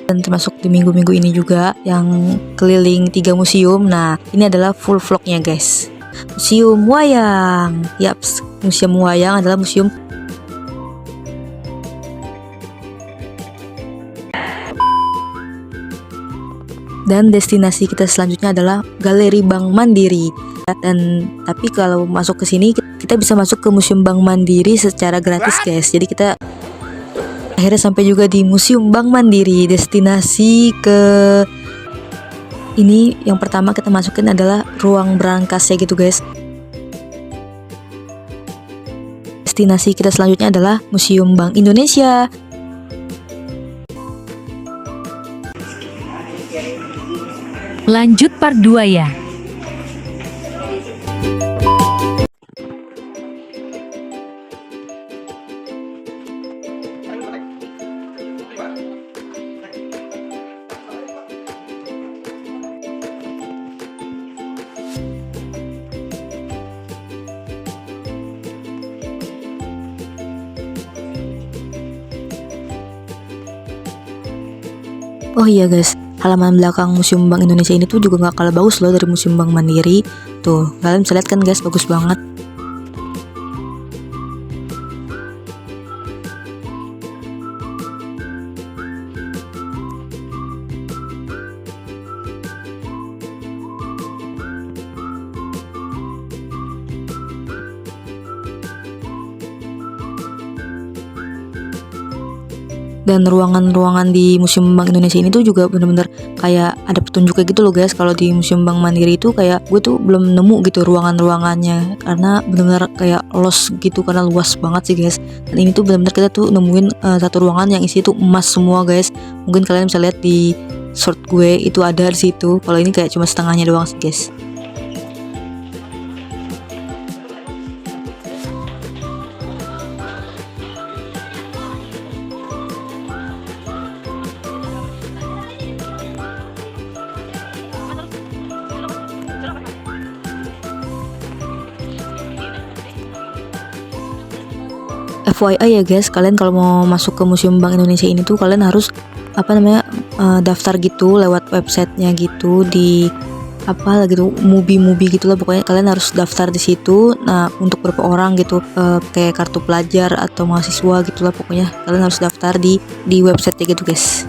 dan termasuk di minggu-minggu ini juga yang keliling 3 museum. Nah, ini adalah full vlognya guys. Museum Wayang. Yaps, Museum Wayang adalah museum dan destinasi kita selanjutnya adalah Galeri Bank Mandiri. Dan tapi kalau masuk ke sini kita bisa masuk ke Museum Bank Mandiri secara gratis guys. Jadi kita akhirnya sampai juga di Museum Bank Mandiri. Destinasi ke ini yang pertama kita masukin adalah ruang berangkasnya gitu guys. Destinasi kita selanjutnya adalah Museum Bank Indonesia. Lanjut part 2 ya. Oh iya guys, halaman belakang Museum Bank Indonesia ini tuh juga nggak kalah bagus loh dari Museum Bank Mandiri. Tuh, kalian bisa lihat kan guys, bagus banget. Dan ruangan-ruangan di Museum Bank Indonesia ini tuh juga bener-bener kayak ada petunjuknya gitu loh guys. Kalau di Museum Bank Mandiri itu kayak gue tuh belum nemu gitu ruangan-ruangannya, karena bener-bener kayak los gitu karena luas banget sih guys. Dan ini tuh bener-bener kita tuh nemuin satu ruangan yang isi tuh emas semua guys. Mungkin kalian bisa lihat di short gue itu ada di situ. Kalau ini kayak cuma setengahnya doang sih guys. FYI ya guys, kalian kalau mau masuk ke Museum Bank Indonesia ini tuh kalian harus daftar gitu lewat websitenya gitu, di apa gitu, Mubi gitu lah pokoknya. Kalian harus daftar di situ. Nah, untuk berapa orang gitu, kayak kartu pelajar atau mahasiswa gitulah pokoknya. Kalian harus daftar di websitenya gitu guys.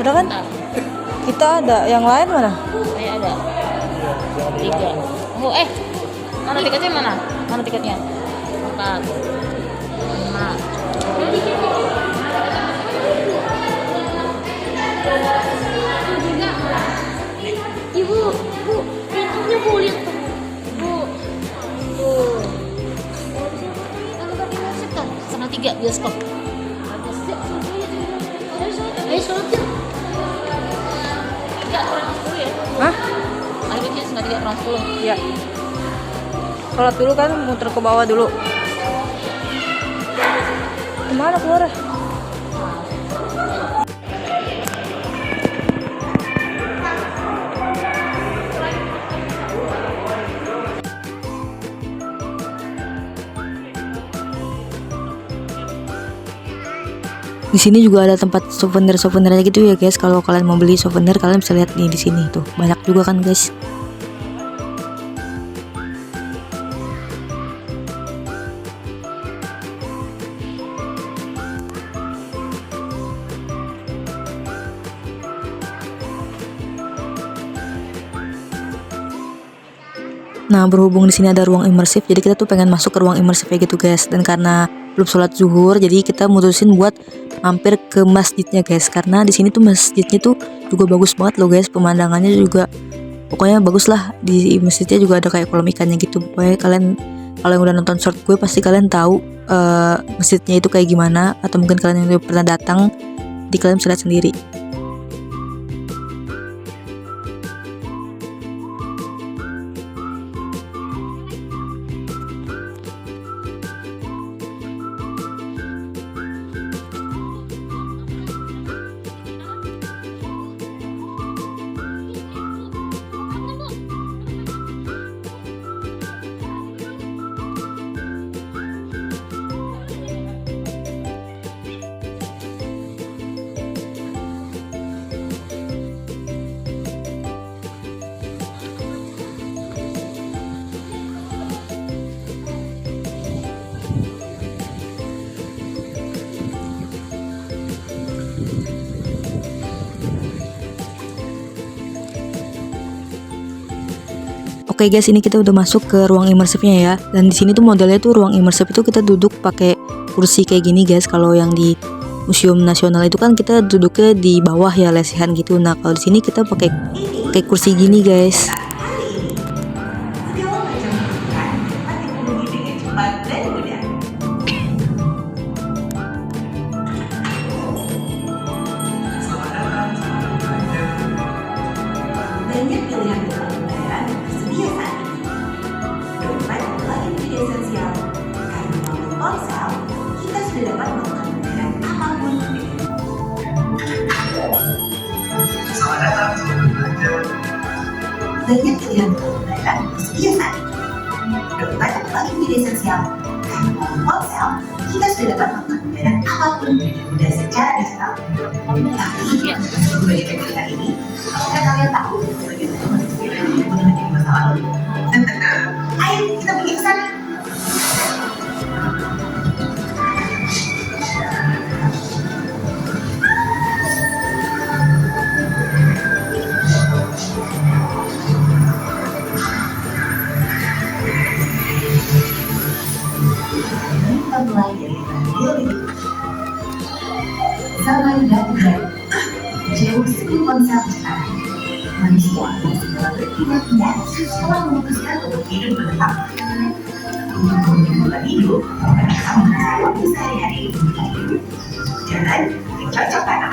Udah kan? Kita ada, yang lain mana? Saya ada 3. Oh, mana tiketnya mana? Mana tiketnya? 4, 5. Ibu, pintunya Bu, lihat tuh. Bu. Tuh. Kalau tadi masuk kan? Setengah 3 bioskop. Ayo sholat yuk. Enggak, kurang 10 ya? Hah? Akhirnya setengah 3 kurang 10. Iya. Sholat dulu kan, muter ke bawah dulu. Kemana keluar? Di sini juga ada tempat souvenir-souvenirnya gitu ya guys. Kalau kalian mau beli souvenir, kalian bisa lihat nih di sini tuh. Banyak juga kan guys. Nah, berhubung di sini ada ruang imersif, jadi kita tuh pengen masuk ke ruang imersif kayak gitu guys. Dan karena belum sholat zuhur, jadi kita mutusin buat mampir ke masjidnya guys. Karena di sini tuh masjidnya tuh juga bagus banget loh guys, pemandangannya juga pokoknya bagus lah. Di masjidnya juga ada kayak kolam ikannya gitu. Pokoknya kalian kalau yang udah nonton short gue pasti kalian tahu masjidnya itu kayak gimana, atau mungkin kalian yang udah pernah datang, di kalian bisa lihat sendiri. Oke guys, ini kita udah masuk ke ruang imersifnya ya. Dan di sini tuh modelnya tuh ruang imersif itu kita duduk pakai kursi kayak gini guys. Kalau yang di Museum Nasional itu kan kita duduknya di bawah ya, lesehan gitu. Nah, kalau di sini kita pakai kursi gini guys. Banyak pilihan dalam pembayaran tersedia saat ini. Dompet telah menjadi esensial. Karena melalui ponsel, kita sudah dapat melakukan pembayaran apapun. Banyak pilihan dalam pembayaran tersedia saat ini. Dompet telah menjadi esensial. Karena melalui ponsel, kita sudah dapat melakukan pembayaran apapun dengan mudah secara digital. Tapi, sebagai pilihan ini, apakah kalian tahu bagaimana manusia yang menjadi masalah? Ayo kita pergi ke sana. Kita mulai dari biologi. Zaman dan budaya jauh sebelum ponsel sekarang. Manusia masih dalam berpindah-pindah setelah memutuskan untuk hidup menetap. Untuk menyembuhkan hidup, mereka menggunakan waktu sehari-hari untuk hidup. Jalan yang cocok tanam.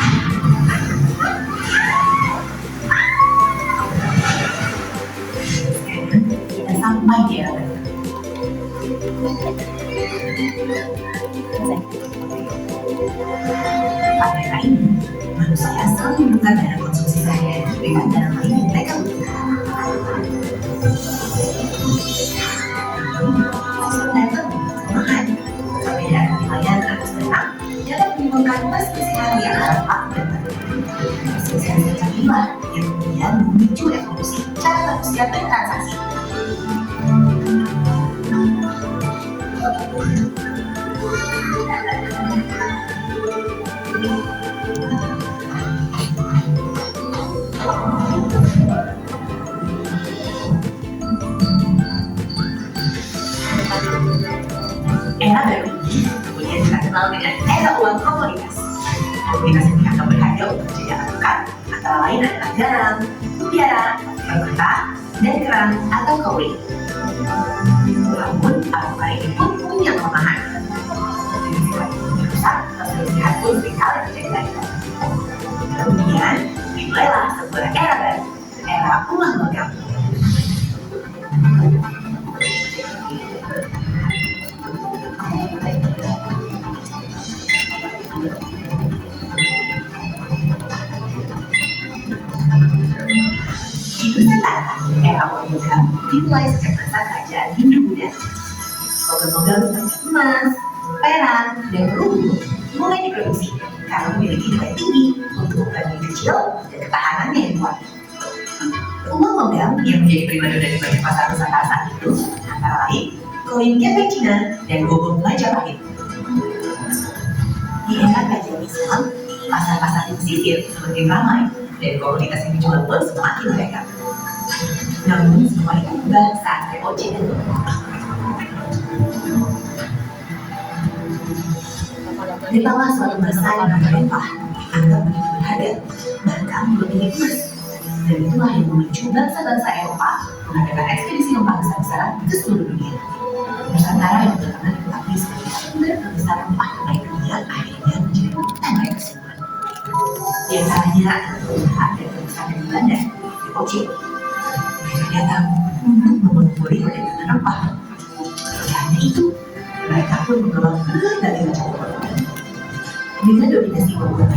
Sekarang kita sampai di era baru. Pada era ini, manusia selalu menukar dana konsumsi sehari-hari dengan dana lain yang mereka butuhkan. Sistem data kelemahan, perbedaan penilaian atas data dapat menimbulkan perselisihan yang tampak dan baru. Perselisihan semacam inilah yang kemudian memicu evolusi cara manusia bertransaksi. Era baru ini kemudian kita kenal dengan era uang komoditas. Komoditas yang dianggap berharga untuk dijadikan tukar, antara lain adalah garam, mutiara, permata, dan kerang atau koin. Namun, apa ini pun punya kelemahan. Dengan sifat yang rusak, perselisihan pun seringkali terjadi lagi. Kemudian, dimulailah sebuah era baru, era uang logam. Di Nusantara, era uang logam dimulai sejak masa kerajaan Hindu-Buddha. Logam-logam seperti emas, perak, dan perunggu mulai diproduksi karena memiliki nilai tinggi untuk ukuran yang kecil dan ketahanannya yang kuat. Uang logam yang menjadi primadona di banyak pasar Nusantara saat itu antara lain koin kepeng Cina dan gobong Majapahit. Di era kerajaan Islam, pasar-pasar di pesisir semakin ramai dan komoditas yang dijual pun semakin beragam. Namun semua itu berubah saat VOC datang. Di bawah suatu bangsa yang berlimpah, dianggap begitu berharga, bahkan melebihi emas. Dan itulah yang memicu bangsa-bangsa Eropa mengadakan ekspedisi lembah besar-besaran ke seluruh dunia. Nusantara yang belakangan diketahui sebagai sumber terbesar rempah terbaik dunia akhirnya menjadi rebutan mereka semua. Di antaranya adalah perusahaan dan terbesar dari Belanda, VOC. Mereka datang untuk memonopoli perdagangan rempah. Tidak hanya itu, mereka pun membawa berbagai macam uang. Dengan dominasi uang VOC,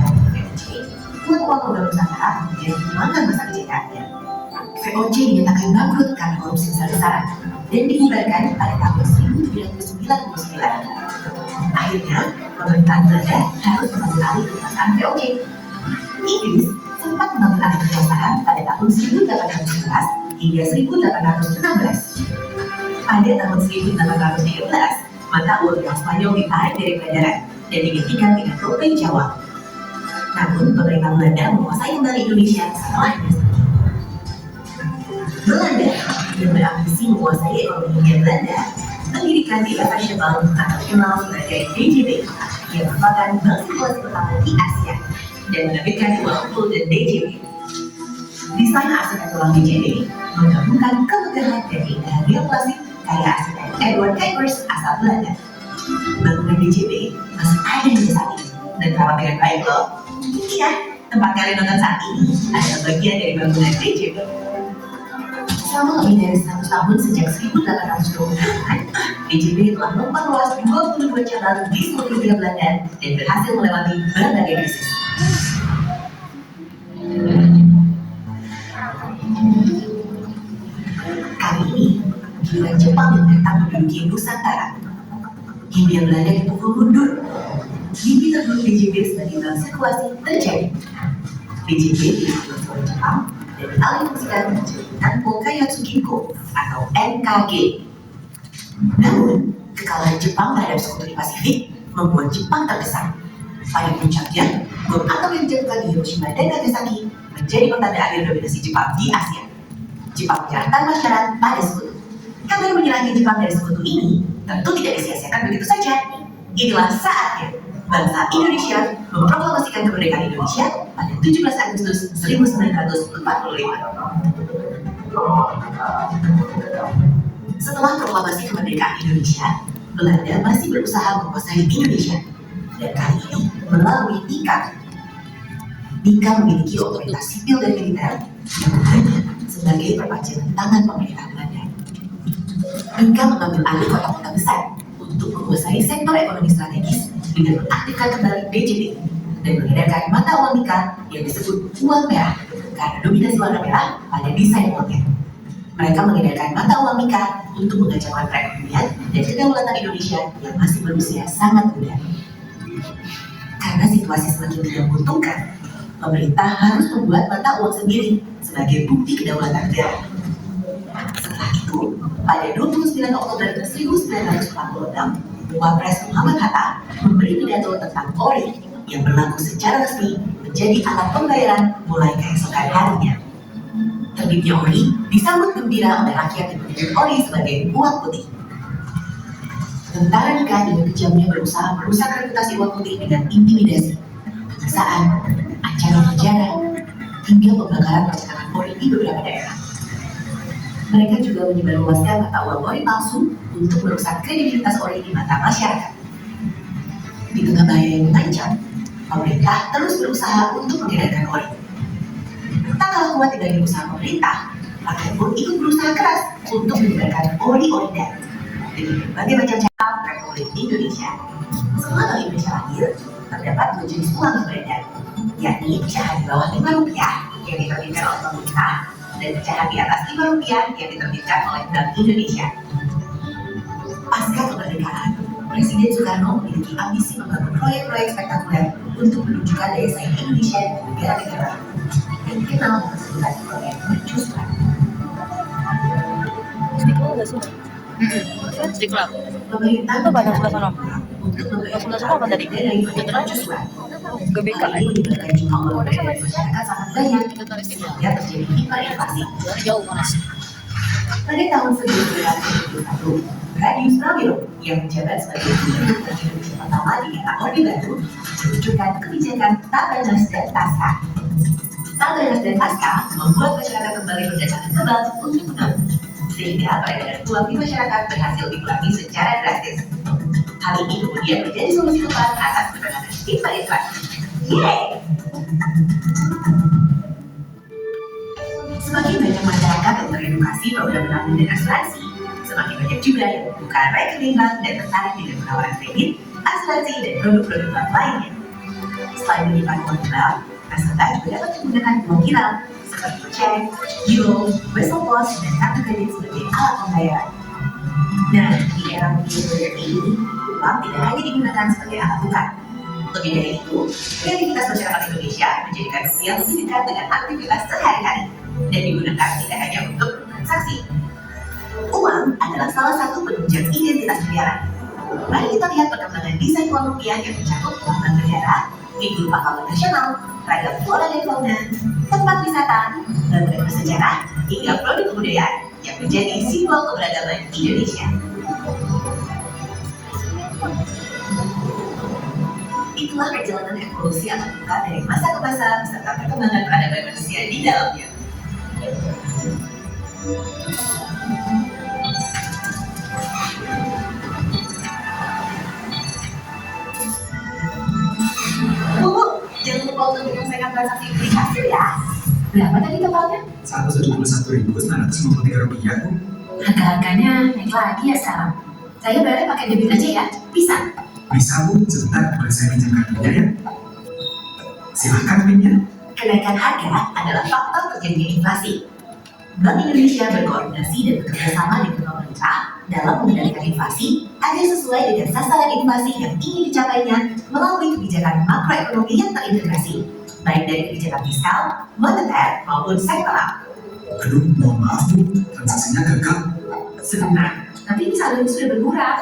uang-uang logam Nusantara kemudian dimakan masa kejayaannya. VOC dinyatakan bangkrut karena korupsi besar-besaran dan dibubarkan pada tahun 1999. Akhirnya, pemerintahan Belanda harus mengambil alih kekuasaan VOC. Inggris sempat mengambil alih kekuasaan pada tahun 1811 hingga 1816. Pada tahun 1813, mata uang yang Spanyol ditarik dari peredaran dan digantikan dengan rupiah Jawa. Namun, pemerintah Belanda menguasai kembali Indonesia setelahnya. Belanda yang berambisi menguasai ekonomi Belanda mendirikan di Nasional atau dikenal sebagai DJB yang merupakan bank sirkulasi pertama di Asia dan menerbitkan uang full dan DJB. Desain arsitek uang DJB menggabungkan kemegahan dan keindahan neoklasik karya arsitek Edward Kuipers asal Belanda. Bangunan DJB masih ada di saat ini dan terawat dengan baik loh. Iya, tempat kalian nonton saat ini adalah bagian dari bangunan DJB. Selama lebih dari 100 tahun sejak 1820-an, DJB telah memperluas 22 cabang di seluruh dunia Belanda dan berhasil melewati berbagai krisis. Kali ini, giliran Jepang yang datang menduduki Nusantara. Hindia Belanda dipukul mundur. Mimpi terburuk DJB sebagai bank sirkulasi terjadi. DJB diambil oleh Jepang dan dialihfungsikan menjadi Nanpo Kaihatsu Kinko atau NKG. Namun, kekalahan Jepang terhadap sekutu di Pasifik membuat Jepang terkesan. Pada puncaknya, bom atom yang dijatuhkan di Hiroshima dan Nagasaki menjadi pertanda akhir dominasi Jepang di Asia. Jepang menyerah tanpa syarat pada sekutu. Kabar menyerahnya Jepang dari sekutu ini tentu tidak disia-siakan begitu saja. Inilah saatnya bangsa Indonesia memproklamasikan kemerdekaan Indonesia pada 17 Agustus 1945. Setelah proklamasi kemerdekaan Indonesia, Belanda masih berusaha menguasai Indonesia, dan kali ini melalui NIKA. NIKA memiliki otoritas sipil dan militer yang bekerja sebagai perpanjangan tangan pemerintah Belanda. NIKA mengambil alih kota-kota besar untuk menguasai sektor ekonomi strategis dengan mengaktifkan kembali DJB dan mengedarkan mata uang NIKA yang disebut uang merah karena dominasi warna merah pada desain uangnya. Mereka mengedarkan mata uang NIKA untuk mengacaukan perekonomian dan kedaulatan Indonesia yang masih berusia sangat muda. Karena situasi semakin tidak menguntungkan, pemerintah harus membuat mata uang sendiri sebagai bukti kedaulatan negara. Setelah itu, pada 29 Oktober 1946, Wapres Muhammad Hatta memberi pidato tentang ori yang berlaku secara resmi menjadi alat pembayaran mulai keesokan harinya. Terbitnya ori disambut gembira oleh rakyat yang menjadikan ori sebagai uang putih. Tentara NIKA dengan kejamnya berusaha merusak reputasi uang putih dengan intimidasi, penyiksaan, ancaman penjara, hingga pembakaran percetakan ori di beberapa daerah. Mereka juga menyebarluaskan mata uang ori palsu untuk merusak kredibilitas ori di mata masyarakat. Di tengah bahaya yang mengancam, pemerintah terus berusaha untuk mengedarkan ori. Tak kalah kuat dibanding usaha pemerintah, rakyat pun ikut berusaha keras untuk menyebarkan ori-ori dan dengan berbagai macam cara Republik Indonesia. Selama Indonesia lahir, terdapat dua jenis uang yang beredar, yakni pecahan di bawah Rp5 yang diterbitkan oleh pemerintah dan pecahan di atas Rp5 yang diterbitkan oleh Bank Indonesia. Pasca kemerdekaan, Presiden Soekarno memiliki ambisi membangun proyek-proyek spektakuler untuk menunjukkan daya saing Indonesia dengan negara-negara yang dikenal sebagai proyek mercusuar. Istiqlal. Pemerintah Itu pada sebelah sana. untuk Sebelah sana apa tadi? dari proyek mercusuar. GBK. Hal ini menyebabkan jumlah uang beredar di masyarakat sangat banyak Itu tulis Istiqlal. sehingga terjadi hiperinflasi. Jauh panas. Pada tahun 1971, Radius Prawiro yang menjabat sebagai Gubernur Bank Indonesia pertama di era Orde Baru meluncurkan kebijakan Tabanas dan Pasca. Tabanas dan Pasca membuat masyarakat kembali berdatangan ke bank untuk menabung, sehingga peredaran uang di masyarakat berhasil dikurangi secara drastis. Hal ini kemudian menjadi solusi tepat atas penanganan inflasi. Yeay! Semakin banyak masyarakat yang teredukasi program menabung dan asuransi, semakin banyak juga yang membuka rekening bank dan tertarik dengan penawaran kredit, asuransi, dan produk-produk bank lainnya. Selain menyimpan uang di bank, nasabah juga dapat menggunakan uang viral seperti cek, euro, whistle pos, dan kartu kredit sebagai alat pembayaran. Nah, di era modern ini, uang tidak hanya digunakan sebagai alat tukar. Lebih dari itu, kreativitas masyarakat Indonesia menjadikan rupiah lebih dekat dengan aktivitas sehari-hari dan digunakan tidak hanya untuk transaksi. Uang adalah salah satu penunjang identitas negara. Mari kita lihat perkembangan desain uang rupiah yang mencakup lambang negara, figur pahlawan nasional, ragam flora dan fauna, tempat wisata, bangunan bersejarah, hingga produk kebudayaan yang menjadi simbol keberagaman Indonesia. Itulah perjalanan evolusi alat tukar dari masa ke masa beserta perkembangan peradaban manusia di dalamnya. Bu, jangan lupa untuk menyelesaikan transaksi beli hasil ya. Berapa tadi totalnya? 171.953 rupiah, Bu. Harga-harganya naik lagi ya sekarang. Saya bayarnya pakai debit aja ya, bisa? Bisa, Bu. Sebentar, boleh saya pinjam kartunya ya? Silahkan pinnya. Kenaikan harga adalah faktor terjadinya inflasi. Bank Indonesia berkoordinasi dan bekerjasama dengan pemerintah dalam mengendalikan inflasi agar sesuai dengan sasaran inflasi yang ingin dicapainya melalui kebijakan makroekonomi yang terintegrasi, baik dari kebijakan fiskal, moneter, maupun sektoral. Aduh, mohon maaf, Bu. Transaksinya gagal. Sebentar, tapi ini saldonya sudah berkurang.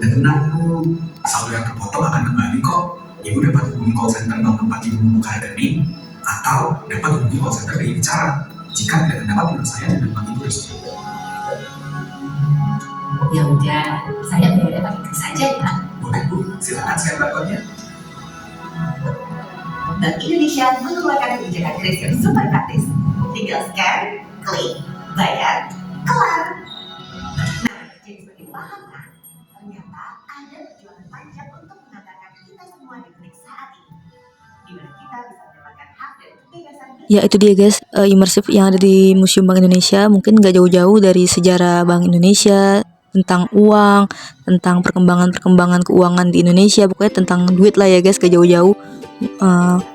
Dan tenang, Bu. Saldo yang terpotong akan kembali kok. Ibu dapat hubungi call center bank tempat Ibu membuka rekening, atau dapat hubungi call center BI Bicara jika tidak terdapat menurut saya dengan bank Ibu resmi. Ya udah, saya bayarnya pakai kris saja ya. Boleh, Bu. Silakan scan barcode-nya. Bank Indonesia mengeluarkan kebijakan kris yang super praktis. Tinggal scan, klik, bayar, kelar. Nah, jadi semakin paham kan? Ternyata ada perjuangan panjang untuk mengantarkan kita semua di titik saat ini, di mana kita bisa mendapatkan hak dan kebebasan. Ya itu dia guys, imersif yang ada di Museum Bank Indonesia mungkin gak jauh-jauh dari sejarah Bank Indonesia, tentang uang, tentang perkembangan keuangan di Indonesia, pokoknya tentang duit lah ya guys, gak jauh-jauh.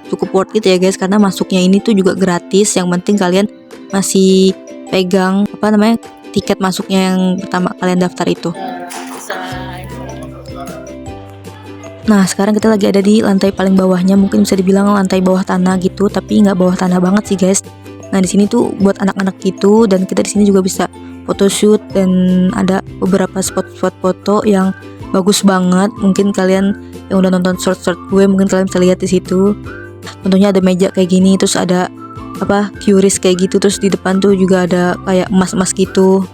Cukup worth it ya guys, karena masuknya ini tuh juga gratis, yang penting kalian masih pegang tiket masuknya yang pertama kalian daftar itu. Nah sekarang kita lagi ada di lantai paling bawahnya, mungkin bisa dibilang lantai bawah tanah gitu, tapi nggak bawah tanah banget sih guys. Nah di sini tuh buat anak-anak gitu, dan kita di sini juga bisa photoshoot dan ada beberapa spot-spot foto yang bagus banget. Mungkin kalian yang udah nonton short gue mungkin kalian bisa lihat di situ. Tentunya ada meja kayak gini, terus ada QRIS kayak gitu, terus di depan tuh juga ada kayak emas-emas gitu.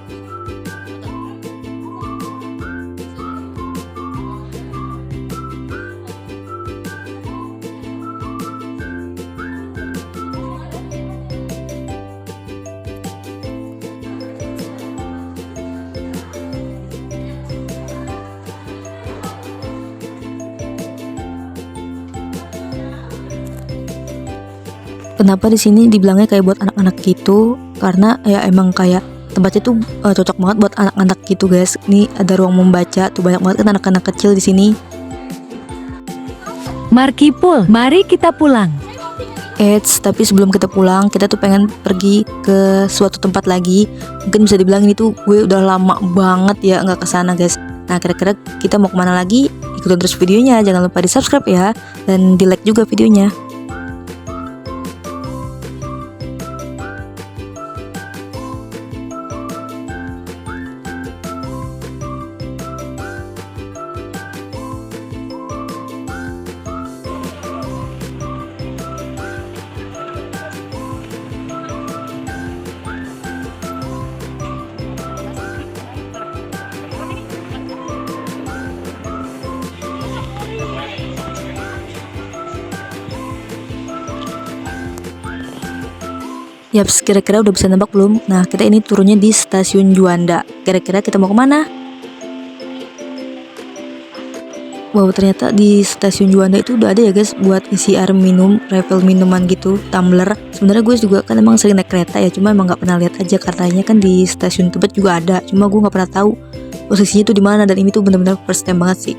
Kenapa di sini dibilangnya kayak buat anak-anak gitu? Karena ya emang kayak tempatnya tuh cocok banget buat anak-anak gitu guys. Ini ada ruang membaca, tuh banyak banget kan anak-anak kecil di sini. Markipul, mari kita pulang. Tapi sebelum kita pulang, kita tuh pengen pergi ke suatu tempat lagi. Mungkin bisa dibilang ini tuh gue udah lama banget ya nggak kesana guys. Nah kira-kira kita mau kemana lagi? Ikutin terus videonya, jangan lupa di subscribe ya, dan di like juga videonya. Yaps, kira-kira udah bisa nebak belum? Nah, kita ini turunnya di stasiun Juanda. Kira-kira kita mau kemana? Wow, ternyata di stasiun Juanda itu udah ada ya guys buat isi air minum, refill minuman gitu, tumbler. Sebenarnya gue juga kan emang sering naik kereta ya, cuma emang nggak pernah lihat aja, katanya kan di stasiun Tebet juga ada. Cuma gue nggak pernah tahu posisinya tuh di mana, dan ini tuh bener-bener first time banget sih.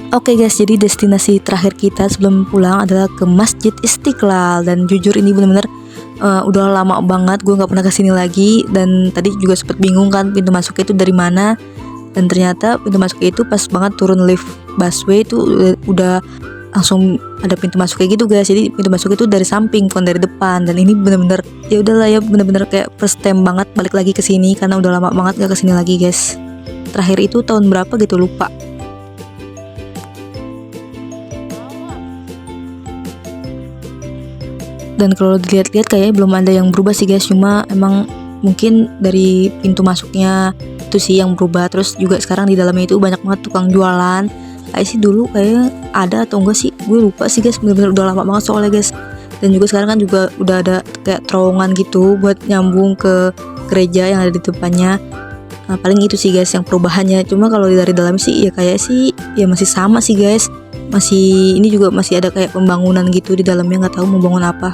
Oke guys, jadi destinasi terakhir kita sebelum pulang adalah ke Masjid Istiqlal, dan jujur ini bener-bener udah lama banget gue nggak pernah kesini lagi, dan tadi juga sempet bingung kan pintu masuknya itu dari mana, dan ternyata pintu masuknya itu pas banget turun lift busway itu udah langsung ada pintu masuknya gitu guys. Jadi pintu masuk itu dari samping bukan dari depan, dan ini bener-bener ya udahlah ya, bener-bener kayak first time banget balik lagi ke sini karena udah lama banget gak kesini lagi guys. Terakhir itu tahun berapa gitu lupa. Dan kalau dilihat-lihat kayaknya belum ada yang berubah sih guys, cuma emang mungkin dari pintu masuknya itu sih yang berubah. Terus juga sekarang di dalamnya itu banyak banget tukang jualan. Kayak sih dulu kayaknya ada atau enggak sih, gue lupa sih guys, bener-bener udah lama banget soalnya guys. Dan juga sekarang kan juga udah ada kayak terowongan gitu buat nyambung ke gereja yang ada di depannya. Nah, paling itu sih guys yang perubahannya. Cuma kalau dari dalam sih ya kayak sih ya masih sama sih guys. Masih ini juga masih ada kayak pembangunan gitu di dalamnya, nggak tahu mau bangun apa.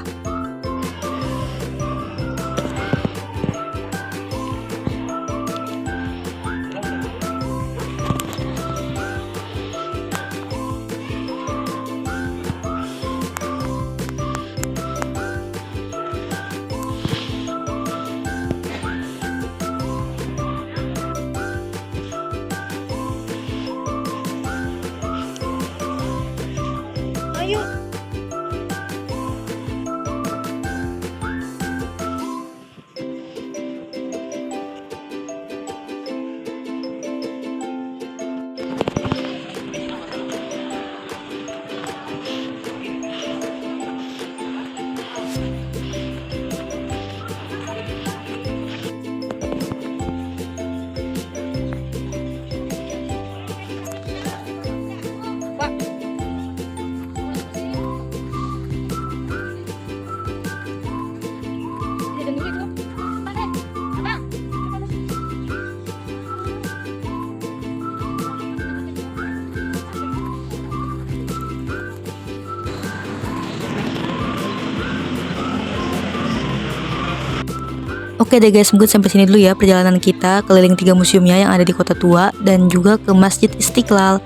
Oke deh guys, mungkin sampai sini dulu ya perjalanan kita keliling 3 museumnya yang ada di Kota Tua dan juga ke Masjid Istiqlal.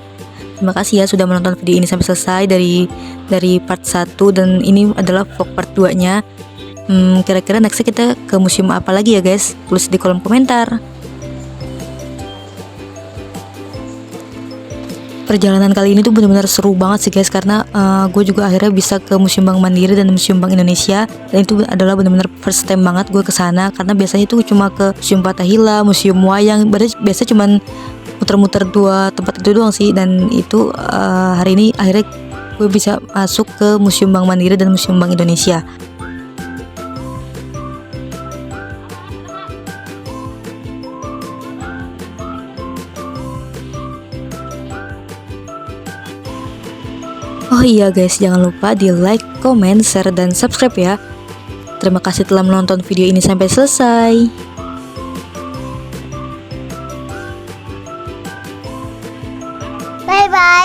Terima kasih ya sudah menonton video ini sampai selesai dari part 1, dan ini adalah vlog part 2-nya. Kira-kira nextnya kita ke museum apa lagi ya guys? Tulis di kolom komentar. Perjalanan kali ini tuh benar-benar seru banget sih guys, karena gue juga akhirnya bisa ke Museum Bank Mandiri dan Museum Bank Indonesia, dan itu adalah benar-benar first time banget gue kesana, karena biasanya tuh cuma ke Museum Fathahillah, Museum Wayang, biasa cuman muter-muter 2 tempat itu doang sih. Dan itu hari ini akhirnya gue bisa masuk ke Museum Bank Mandiri dan Museum Bank Indonesia. Oh iya guys, jangan lupa di like, comment, share, dan subscribe ya. Terima kasih telah menonton video ini sampai selesai. Bye bye.